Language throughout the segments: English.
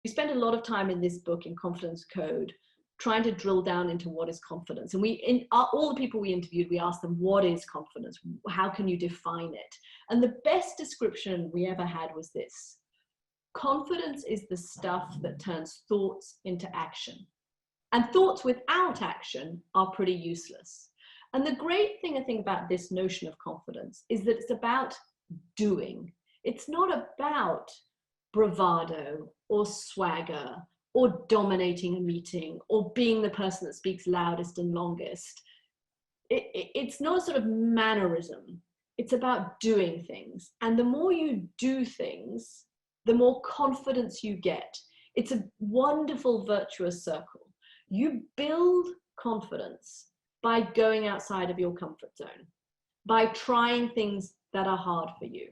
spend a lot of time in this book, in Confidence Code, trying to drill down into what is confidence. And all the people we interviewed, we asked them, what is confidence? How can you define it? And the best description we ever had was this: confidence is the stuff that turns thoughts into action. And thoughts without action are pretty useless. And the great thing, I think, about this notion of confidence is that it's about doing. It's not about bravado or swagger or dominating a meeting or being the person that speaks loudest and longest. It's not a sort of mannerism. It's about doing things. And the more you do things, the more confidence you get. It's a wonderful virtuous circle. You build confidence by going outside of your comfort zone, by trying things that are hard for you,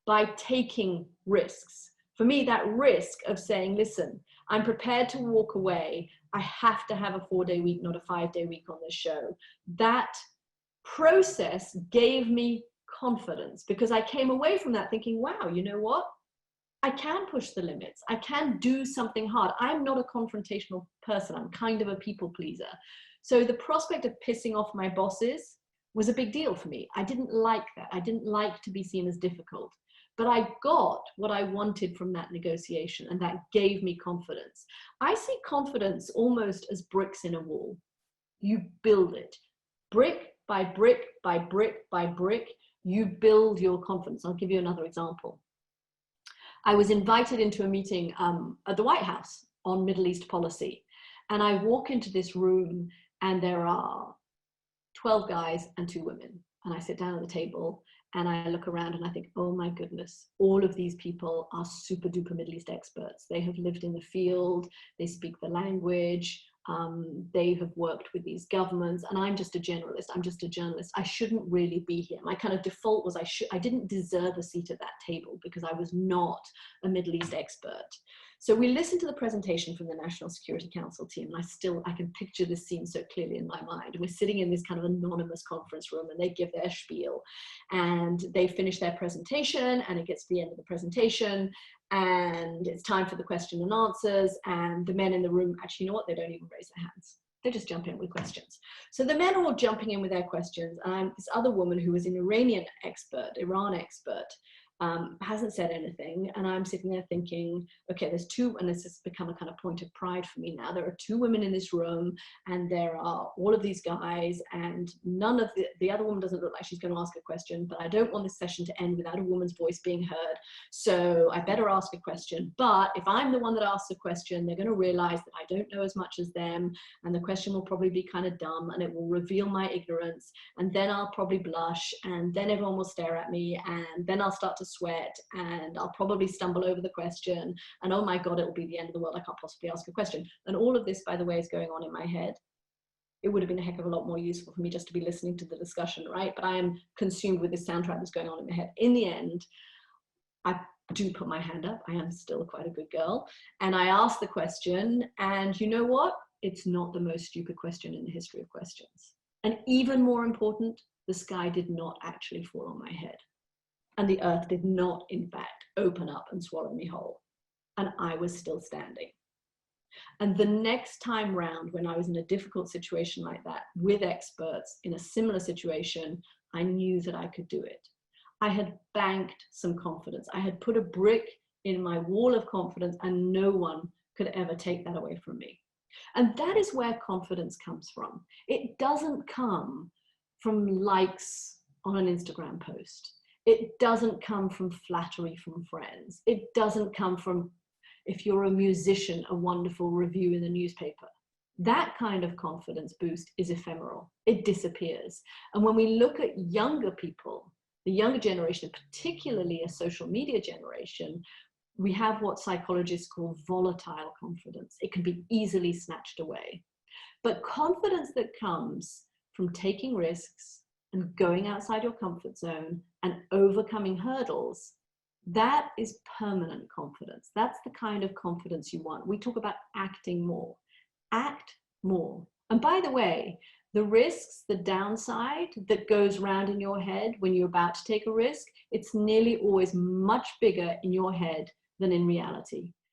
by taking risks. For me, that risk of saying, listen, I'm prepared to walk away. I have to have a 4-day week, not a 5-day week on this show. That process gave me confidence, because I came away from that thinking, wow, you know what? I can push the limits. I can do something hard. I'm not a confrontational person. I'm kind of a people pleaser. So the prospect of pissing off my bosses was a big deal for me. I didn't like that. I didn't like to be seen as difficult. But I got what I wanted from that negotiation, and that gave me confidence. I see confidence almost as bricks in a wall. You build it. Brick by brick by brick by brick, you build your confidence. I'll give you another example. I was invited into a meeting at the White House on Middle East policy. And I walk into this room and there are 12 guys and 2 women. And I sit down at the table and I look around and I think, oh my goodness, all of these people are super duper Middle East experts. They have lived in the field, they speak the language, they have worked with these governments, and I'm just a generalist, I'm just a journalist. I shouldn't really be here. My kind of default was I didn't deserve a seat at that table because I was not a Middle East expert. So we listened to the presentation from the National Security Council team, and I can picture this scene so clearly in my mind. We're sitting in this kind of anonymous conference room and they give their spiel and they finish their presentation, and it gets to the end of the presentation and it's time for the question and answers, and the men in the room, actually, you know what, they don't even raise their hands. They just jump in with questions. So the men are all jumping in with their questions, and this other woman who was an Iran expert, hasn't said anything, and I'm sitting there thinking, okay, there's 2, and this has become a kind of point of pride for me now. There are 2 women in this room, and there are all of these guys, and none of the other woman doesn't look like she's going to ask a question, but I don't want this session to end without a woman's voice being heard, so I better ask a question. But if I'm the one that asks a question, they're going to realize that I don't know as much as them, and the question will probably be kind of dumb, and it will reveal my ignorance, and then I'll probably blush, and then everyone will stare at me, and then I'll start to sweat, and I'll probably stumble over the question, and oh my God, it will be the end of the world. I can't possibly ask a question. And all of this, by the way, is going on in my head. It would have been a heck of a lot more useful for me just to be listening to the discussion, right? But I am consumed with this soundtrack that's going on in my head. In the end, I do put my hand up. I am still quite a good girl. And I ask the question, and you know what? It's not the most stupid question in the history of questions. And even more important, the sky did not actually fall on my head. And the earth did not, in fact, open up and swallow me whole. And I was still standing. And the next time round, when I was in a difficult situation like that, with experts in a similar situation, I knew that I could do it. I had banked some confidence. I had put a brick in my wall of confidence, and no one could ever take that away from me. And that is where confidence comes from. It doesn't come from likes on an Instagram post. It doesn't come from flattery from friends. It doesn't come from, if you're a musician, a wonderful review in the newspaper. That kind of confidence boost is ephemeral. It disappears. And when we look at younger people, the younger generation, particularly a social media generation, we have what psychologists call volatile confidence. It can be easily snatched away. But confidence that comes from taking risks and going outside your comfort zone and overcoming hurdles, that is permanent confidence. That's the kind of confidence you want. We talk about acting more. Act more. And by the way, the risks, the downside that goes around in your head when you're about to take a risk, it's nearly always much bigger in your head than in reality.